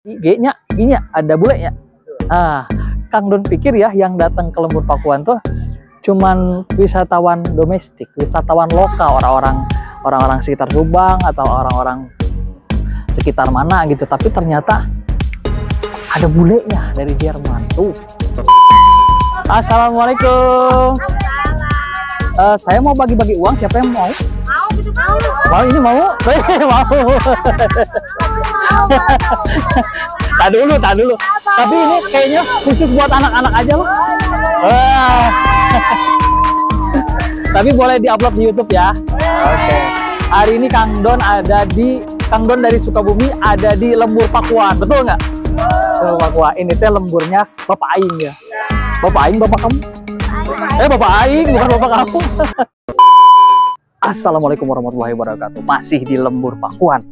G-nya, I-nya ada bulenya. Ah, Kang Don pikir ya yang datang ke Lembur Pakuan tuh cuman wisatawan domestik, wisatawan lokal, orang-orang sekitar Subang atau orang-orang sekitar mana gitu. Tapi ternyata ada bulenya dari Jerman tuh. Assalamualaikum. Saya mau bagi-bagi uang, siapa yang mau? Mau gitu, mau. Mau ini mau? Tak dulu. Tapi ini kayaknya khusus buat anak-anak aja loh. Tapi boleh diupload di YouTube ya. Oke. Hari ini Kang Don dari Sukabumi ada di Lembur Pakuan, betul nggak? Pakuan. Ini teh lemburnya Bapak Aing ya. Bapak Aing, bapak kamu? Bapak Aing, bukan bapak kamu. Assalamualaikum warahmatullahi wabarakatuh. Masih di Lembur Pakuan,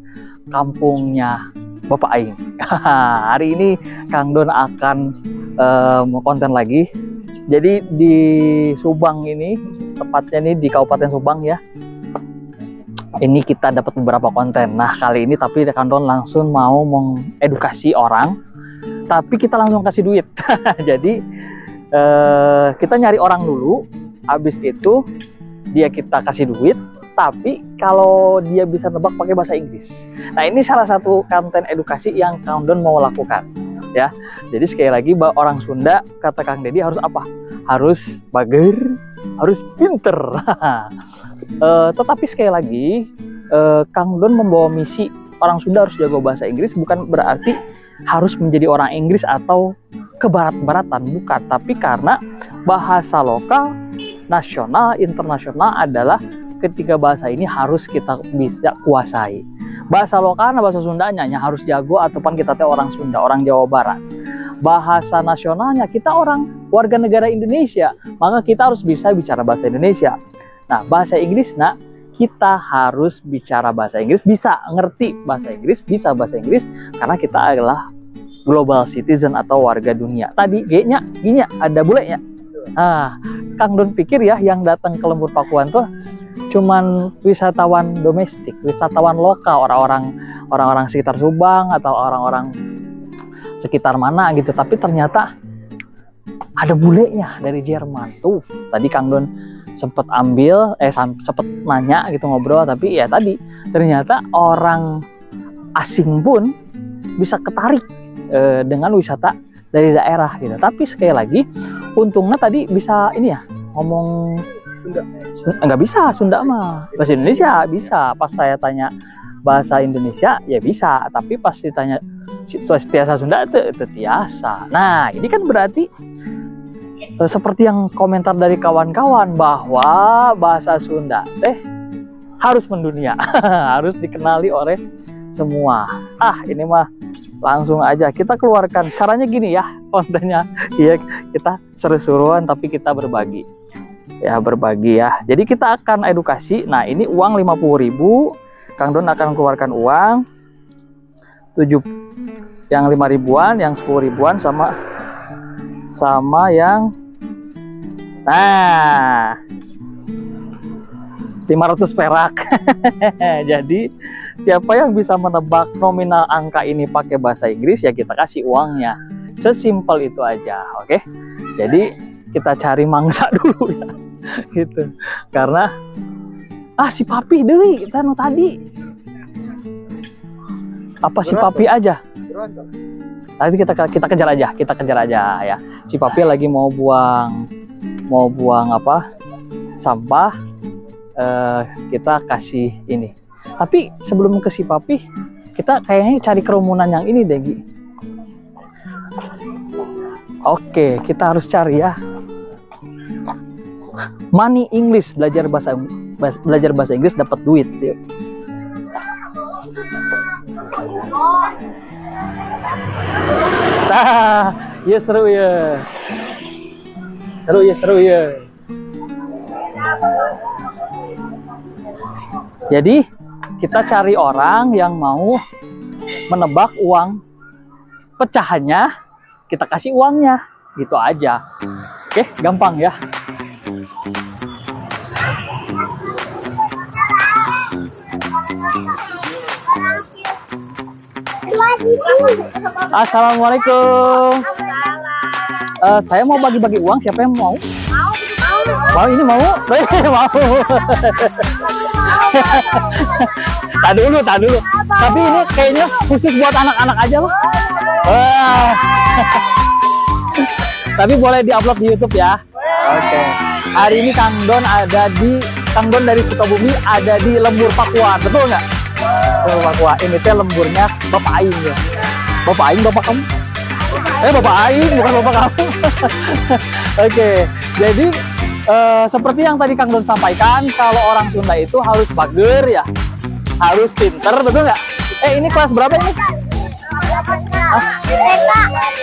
kampungnya Bapak Aing. Hari ini Kang Don akan konten lagi. Jadi di Subang ini, tepatnya nih di Kabupaten Subang ya. Ini kita dapat beberapa konten. Nah kali ini tapi Kang Don langsung mau mengedukasi orang, tapi kita langsung kasih duit. Jadi kita nyari orang dulu, habis itu dia kita kasih duit, tapi kalau dia bisa nebak pakai bahasa Inggris. Nah ini salah satu konten edukasi yang Kang Don mau lakukan ya. Jadi sekali lagi orang Sunda kata Kang Dedi harus apa? Harus bager, harus pinter. Tetapi sekali lagi Kang Don membawa misi orang Sunda harus jago bahasa Inggris, bukan berarti harus menjadi orang Inggris atau kebarat-baratan, bukan. Tapi karena bahasa lokal, nasional, internasional adalah ketiga bahasa ini harus kita bisa kuasai. Bahasa lokal, bahasa Sundanya harus jago, ataupun kita teh orang Sunda, orang Jawa Barat. Bahasa nasionalnya kita orang warga negara Indonesia, maka kita harus bisa bicara bahasa Indonesia. Nah bahasa Inggris, kita harus bicara bahasa Inggris, bisa ngerti bahasa Inggris, bisa bahasa Inggris, karena kita adalah global citizen atau warga dunia. Tadi G-nya, I-nya ada bulenya. Kang Don pikir ya yang datang ke Lembur Pakuan tuh cuman wisatawan domestik, wisatawan lokal, orang-orang sekitar Subang atau orang-orang sekitar mana gitu. Tapi ternyata ada bulenya dari Jerman tuh. Tadi Kang Don sempet nanya gitu, ngobrol, tapi ya tadi ternyata orang asing pun bisa ketarik dengan wisata dari daerah gitu. Tapi sekali lagi untungnya tadi bisa ini ya, ngomong Sunda. Nggak bisa Sunda mah, bahasa Indonesia bisa. Pas saya tanya bahasa Indonesia ya bisa, tapi pas ditanya tiasa Sunda itu tiasa. Nah ini kan berarti seperti yang komentar dari kawan-kawan bahwa bahasa Sunda harus mendunia, harus dikenali oleh semua. Ini mah langsung aja kita keluarkan. Caranya gini ya kontennya, ya kita seru-seruan tapi kita berbagi ya, jadi kita akan edukasi. Nah ini uang 50.000, Kang Don akan keluarkan uang 7, yang 5 ribuan, yang 10 ribuan, sama yang 500 perak. Jadi siapa yang bisa menebak nominal angka ini pakai bahasa Inggris ya kita kasih uangnya. Sesimpel itu aja, oke? Jadi kita cari mangsa dulu ya, gitu. Karena si Papi deui tadi. Apa si Papi aja? Nanti kita kejar aja ya. Si Papi lagi mau buang apa? Sampah. Kita kasih ini. Tapi sebelum ke si Papi, kita kayaknya cari kerumunan yang ini deh, Gi. Oke, kita harus cari ya. Money English, belajar bahasa Inggris dapat duit. Yuk. Ya seru ya. Jadi kita cari orang yang mau menebak uang pecahannya, kita kasih uangnya, gitu aja. Oke, gampang ya. Assalamualaikum. Saya mau bagi-bagi uang. Siapa yang mau? Mau ini mau? Mau. Tak dulu. Tapi ini kayaknya khusus buat anak-anak aja loh. Tapi boleh diupload di YouTube ya. Oke. Hari ini Kang Don dari Sukabumi ada di Lembur Pakuan, betul nggak? Lembur Pakuan. Ini teh lemburnya Bapak Aing ya. Bapak Aing, bapak kamu? Bapak Aing bukan bapak kamu. Oke. Jadi seperti yang tadi Kang Don sampaikan, kalau orang Sunda itu harus bager ya, harus pinter, betul nggak? Ini kelas berapa ini? TK.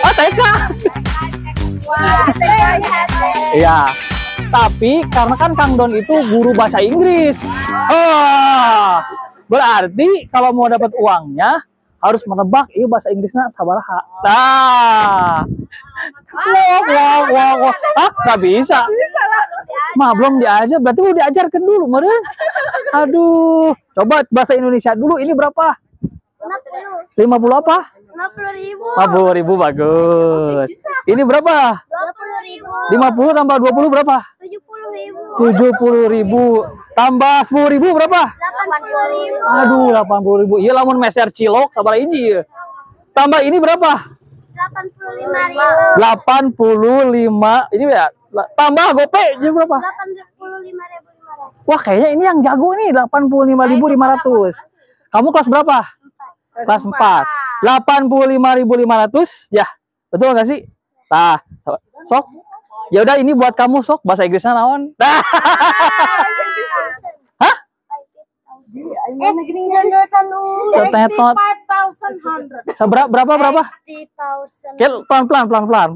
Oh, TK. Iya. Tapi karena kan Kang Don itu guru bahasa Inggris. Berarti kalau mau dapat uangnya harus menebak bahasa Inggrisnya sabaraha. Nah. Wah. Nggak bisa. Mah belum diajar, berarti udah diajarkan dulu, meren. Aduh, coba bahasa Indonesia dulu. Ini berapa? 50 apa? 50.000 bagus. Ini berapa? 50 tambah 20 berapa? 70.000 tambah 10.000 berapa? 80.000. Aduh, 80.000. Iya lamun meser cilok sabar hiji. Tambah ini berapa? 85.000. 85. Ini ya. Tambah gope jadi berapa? 85.500. Wah, kayaknya ini yang jago nih, 85.500. Kamu kelas berapa? Kelas 4. 85.500 ya. Betul nggak sih? Nah, sok. Ya udah ini buat kamu sok bahasa Inggrisnya naon? Hah? Berapa?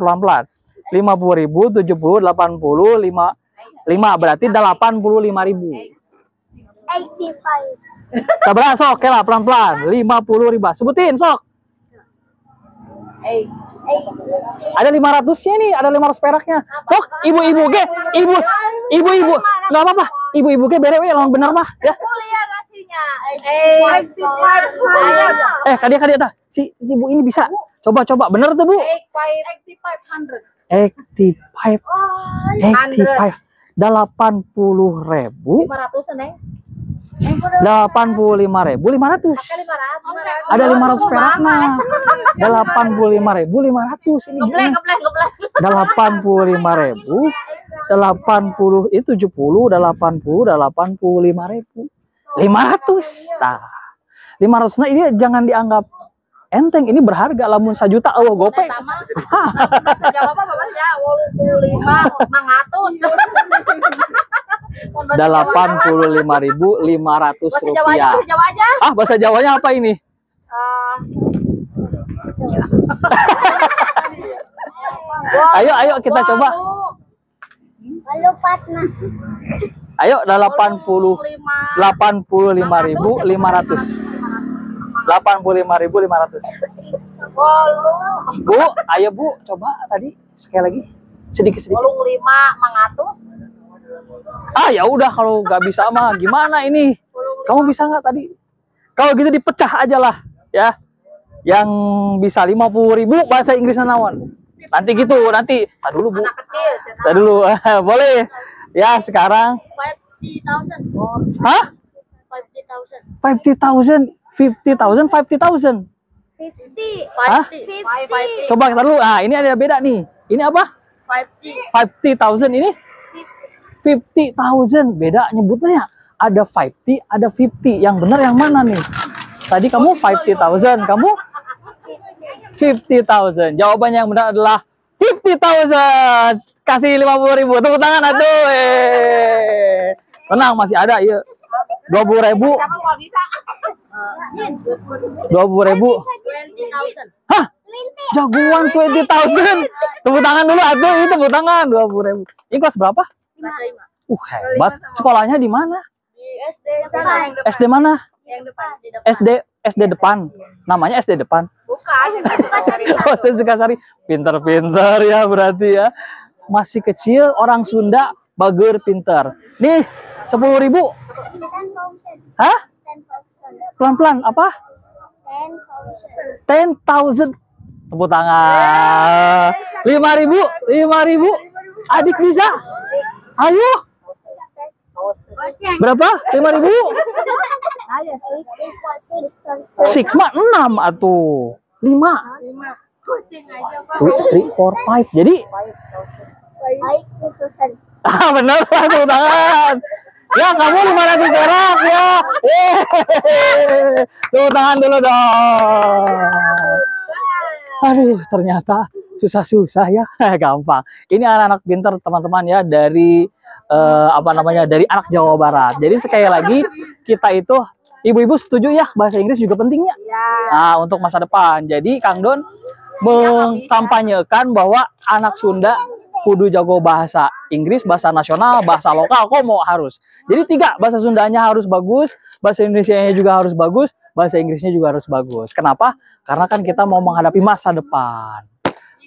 Pelan-pelan. 50.000, 70, 80, 5 berarti 85.000. 85. Sabar sok, oke lah pelan-pelan. 50.000. Sebutin sok. Ada 500-nya nih, ada 500 peraknya. Sok, ibu-ibu ge, ibu-ibu. Enggak apa-apa. Ibu-ibu ge berewe lawan bener mah, ya. Kadia tah. Si ibu ini bisa. Coba bener tuh, Bu. 85. 80.000. 85.500. Ada 500 peraknya. 85.500 ini. 85.000. 80 itu 70, 85.000. 500. Nah, 500 nah ini jangan dianggap enteng, ini berharga. Lamun 1 juta gope. 85.500 rupiah. Bahasa Jawanya apa ini? Ayo kita coba. Ayo 85.500. 85.500. Bu, ayo Bu, coba tadi sekali lagi. Sedikit. 85.500. Ya udah kalau nggak bisa mah gimana ini? Kamu bisa nggak tadi? Kalau gitu dipecah aja lah ya. Yang bisa 50.000 bahasa Inggrisnya naon? Nanti gitu, nanti. Tak dulu Bu. Tak dulu. Boleh. Ya sekarang. 50.000. Hah? 50.000. 50.000, 50.000. 50. Hah? 50. Coba kita dulu. Ini ada beda nih. Ini apa? 50.000 ini 50.000. Beda nyebutnya ya. Ada 50, ada 50. Yang benar yang mana nih? Tadi kamu 50.000, kamu 50.000. Jawabannya yang benar adalah 50.000. Kasih 50.000. Tepuk tangan atuh. Tenang, masih ada ya. 20.000. 20.000. Hah? Jagoan 20.000. Tepuk tangan dulu atuh, itu tepuk tangan 20.000. Ini kelas berapa? Hebat. Sekolahnya di mana? Di SD sana. SD mana? Yang depan, di depan. SD depan. Namanya SD depan. Bukan, Sukasari. Pinter-pinter ya berarti ya. Masih kecil, orang Sunda bager pinter. Nih, 10.000. Hah? Pelan-pelan apa? 10,000. Tepuk tangan. 5.000. Adik bisa? Ayo. Berapa? 5.000? 6 mah 6 atuh. 5. 3, 4, 5. Jadi benar lah, tepuk tangan. Ya, kamu 500 perak ya. Tepuk tangan dulu dong. Aduh, ternyata susah-susah ya. Gampang. Ini anak-anak pintar teman-teman ya, dari dari anak Jawa Barat. Jadi sekali lagi kita itu, ibu-ibu setuju ya, bahasa Inggris juga pentingnya. Nah, untuk masa depan. Jadi Kang Don mengkampanyekan bahwa anak Sunda kudu jago bahasa Inggris, bahasa nasional, bahasa lokal, kok mau harus. Jadi 3, bahasa Sundanya harus bagus, bahasa Indonesianya juga harus bagus, bahasa Inggrisnya juga harus bagus. Kenapa? Karena kan kita mau menghadapi masa depan.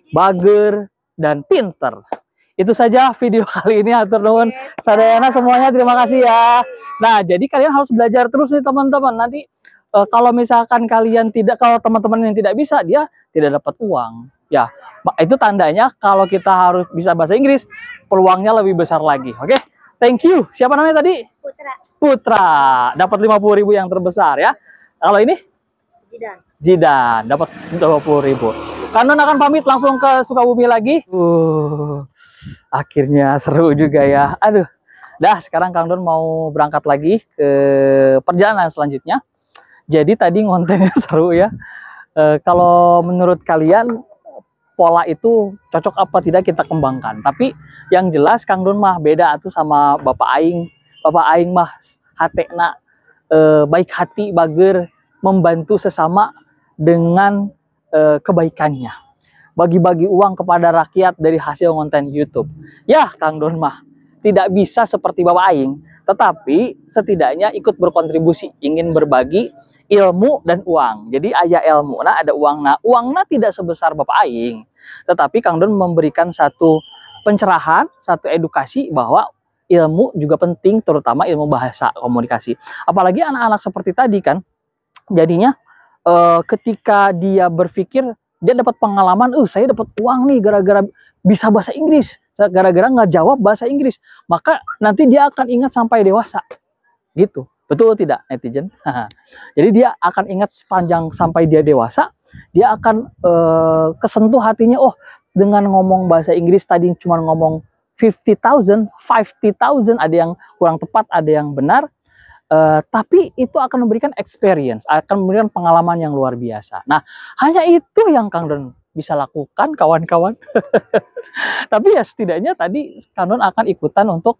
Bager dan pinter. Itu saja video kali ini, atur nuhun sadayana semuanya, terima kasih ya. Nah, jadi kalian harus belajar terus nih teman-teman. Nanti kalau misalkan kalian tidak, kalau teman-teman yang tidak bisa, dia tidak dapat uang. Ya, itu tandanya kalau kita harus bisa bahasa Inggris, peluangnya lebih besar lagi. Oke, thank you. Siapa namanya tadi? Putra. Dapat 50.000 yang terbesar ya. Kalau ini? Jidan. Dapat 20.000. Kang Don akan pamit langsung ke Sukabumi lagi. Akhirnya seru juga ya. Aduh. Dah, sekarang Kang Don mau berangkat lagi ke perjalanan selanjutnya. Jadi tadi kontennya seru ya. Kalau menurut kalian pola itu cocok apa tidak kita kembangkan. Tapi yang jelas Kang Don mah beda tuh sama Bapak Aing. Bapak Aing mah hatena baik hati, bager, membantu sesama dengan kebaikannya. Bagi-bagi uang kepada rakyat dari hasil konten YouTube. Ya, Kang Don mah tidak bisa seperti Bapak Aing, tetapi setidaknya ikut berkontribusi, ingin berbagi ilmu dan uang. Jadi aya ilmu, nah ada uang. Nah, uangnya tidak sebesar Bapak Aing, tetapi Kang Don memberikan satu pencerahan, satu edukasi bahwa ilmu juga penting, terutama ilmu bahasa komunikasi. Apalagi anak-anak seperti tadi kan, jadinya ketika dia berpikir, dia dapat pengalaman, saya dapat uang nih gara-gara bisa bahasa Inggris, gara-gara nggak jawab bahasa Inggris, maka nanti dia akan ingat sampai dewasa, gitu. Betul tidak netizen? Jadi dia akan ingat sepanjang sampai dia dewasa, dia akan kesentuh hatinya, oh dengan ngomong bahasa Inggris tadi cuma ngomong 50,000, ada yang kurang tepat, ada yang benar, tapi itu akan memberikan experience, akan memberikan pengalaman yang luar biasa. Nah, hanya itu yang Kang Don bisa lakukan, kawan-kawan. Tapi ya setidaknya tadi Kang Don akan ikutan untuk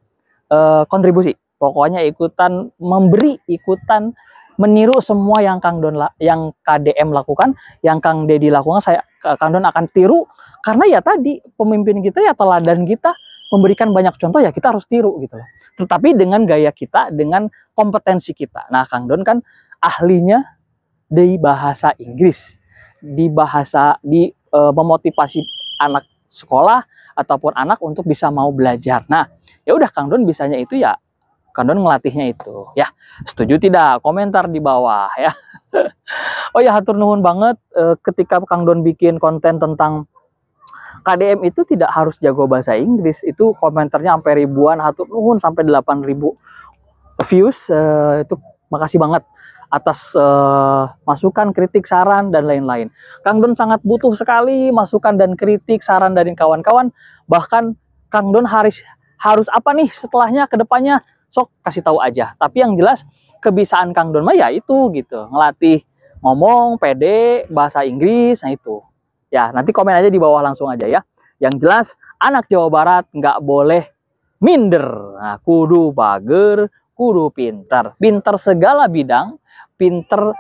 kontribusi. Pokoknya ikutan memberi, ikutan meniru semua yang Kang Don, yang KDM lakukan, yang Kang Dedi lakukan, Kang Don akan tiru. Karena ya tadi pemimpin kita ya teladan kita, memberikan banyak contoh, ya kita harus tiru gitu loh. Tetapi dengan gaya kita, dengan kompetensi kita. Nah, Kang Don kan ahlinya di bahasa Inggris, di memotivasi anak sekolah ataupun anak untuk bisa mau belajar. Nah, ya udah Kang Don bisanya itu ya Kang Don ngelatihnya itu. Ya, setuju tidak? Komentar di bawah ya. Oh ya, hatur nuhun banget ketika Kang Don bikin konten tentang KDM itu tidak harus jago bahasa Inggris. Itu komentarnya sampai ribuan, hatur nuhun sampai 8.000 views. Itu makasih banget atas masukan, kritik, saran, dan lain-lain. Kang Don sangat butuh sekali masukan dan kritik, saran dari kawan-kawan. Bahkan Kang Don harus apa nih setelahnya, ke depannya, sok kasih tahu aja. Tapi yang jelas kebiasaan Kang Don mah ya itu gitu, ngelatih ngomong pede bahasa Inggris. Nah itu ya, nanti komen aja di bawah langsung aja ya. Yang jelas anak Jawa Barat nggak boleh minder. Nah, kudu bager, kudu pinter, pinter segala bidang, pinter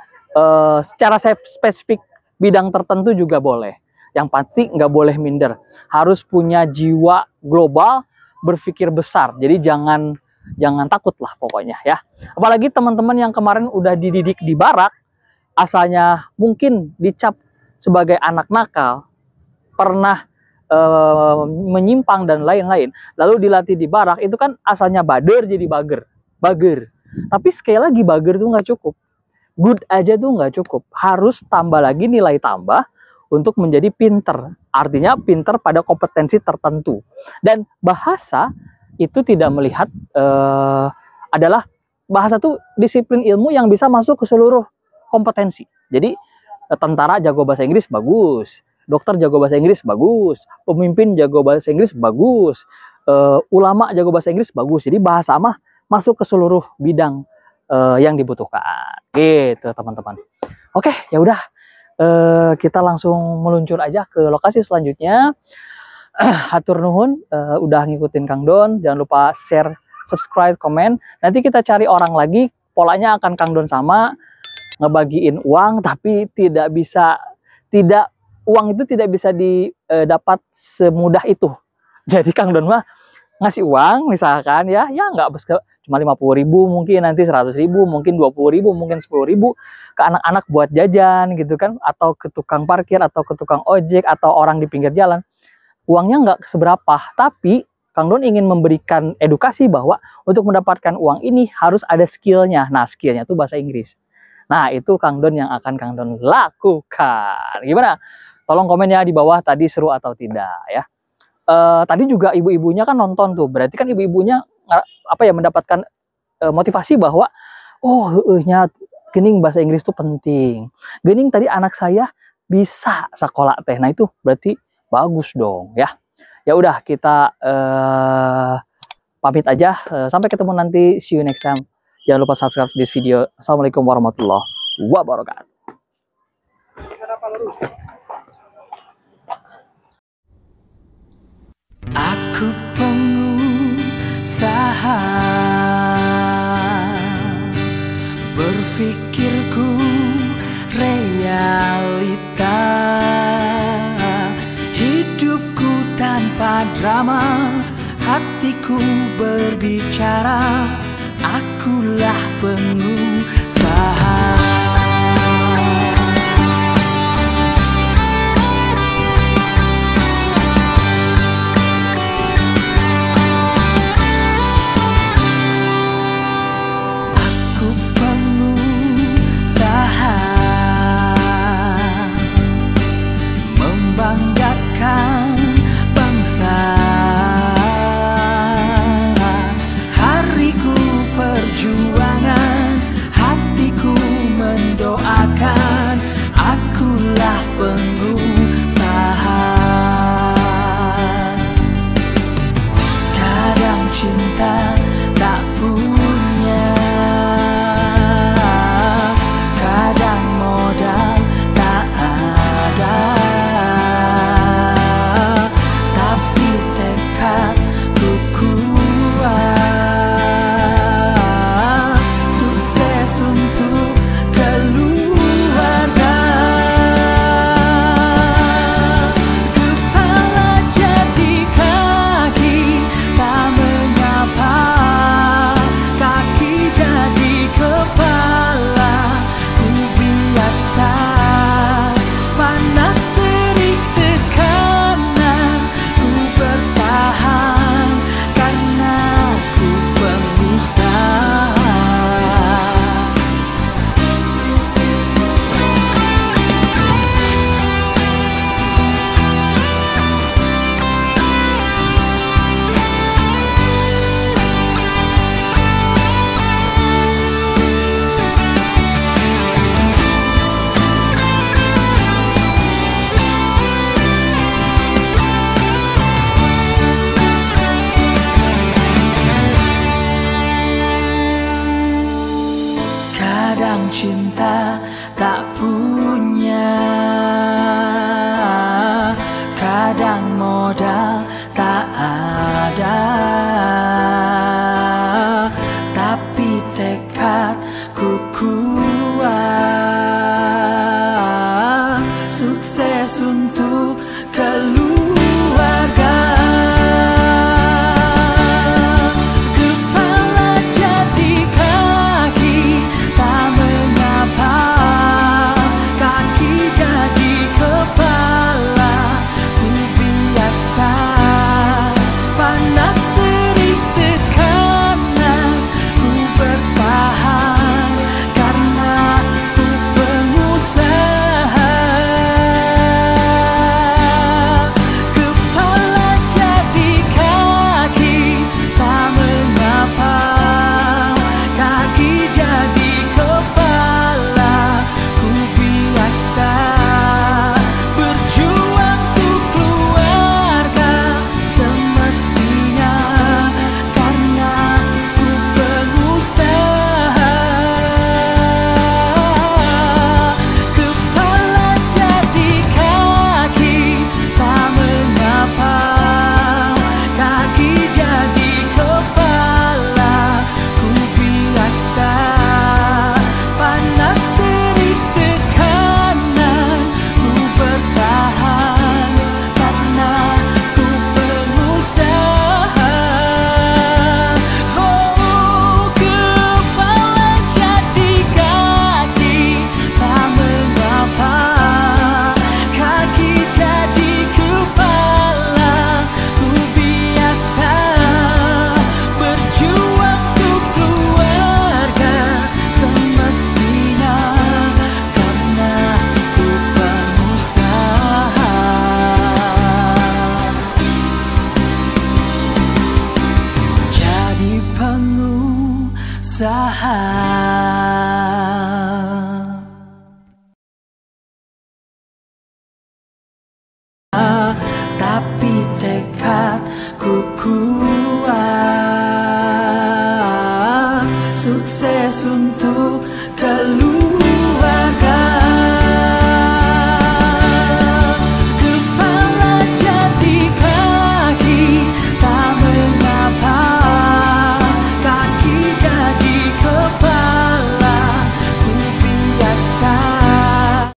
secara spesifik bidang tertentu juga boleh. Yang pasti nggak boleh minder, harus punya jiwa global, berpikir besar. Jadi jangan takut lah pokoknya ya. Apalagi teman-teman yang kemarin udah dididik di barak, asalnya mungkin dicap sebagai anak nakal, pernah menyimpang dan lain-lain, lalu dilatih di barak, itu kan asalnya bader jadi bager. Tapi sekali lagi bager itu nggak cukup. good aja tuh nggak cukup, harus tambah lagi nilai tambah untuk menjadi pinter. Artinya pinter pada kompetensi tertentu. Dan bahasa itu tidak melihat adalah bahasa tuh disiplin ilmu yang bisa masuk ke seluruh kompetensi. Jadi tentara jago bahasa Inggris bagus, dokter jago bahasa Inggris bagus, pemimpin jago bahasa Inggris bagus, ulama jago bahasa Inggris bagus. Jadi bahasa mah masuk ke seluruh bidang yang dibutuhkan. Gitu teman-teman. Oke, ya udah. Kita langsung meluncur aja ke lokasi selanjutnya. Hatur nuhun udah ngikutin Kang Don. Jangan lupa share, subscribe, komen. Nanti kita cari orang lagi. Polanya akan Kang Don sama, ngebagiin uang, tapi uang itu tidak bisa didapat semudah itu. Jadi Kang Don mah ngasih uang misalkan ya nggak cuma 50.000, mungkin nanti 100.000, mungkin 20.000, mungkin 10.000 ke anak-anak buat jajan gitu kan, atau ke tukang parkir, atau ke tukang ojek, atau orang di pinggir jalan. Uangnya nggak seberapa, tapi Kang Don ingin memberikan edukasi bahwa untuk mendapatkan uang ini harus ada skillnya. Nah, skillnya tuh bahasa Inggris. Nah, itu Kang Don yang akan Kang Don lakukan. Gimana? Tolong komen ya di bawah tadi seru atau tidak ya. Tadi juga ibu-ibunya kan nonton tuh, berarti kan ibu-ibunya mendapatkan motivasi bahwa gening bahasa Inggris tuh penting. Gening tadi anak saya bisa sekolah teh. Nah itu berarti bagus dong ya. Ya udah kita pamit aja. Sampai ketemu nanti. See you next time. Jangan lupa subscribe this video. Assalamualaikum warahmatullahi wabarakatuh. Aku pengusaha, berpikirku realita, hidupku tanpa drama, hatiku berbicara, akulah pengusaha. Cinta tak punya, kadang modal tak ada, tapi tekadku kuat, sukses untuk keluarga. tekadku kuat.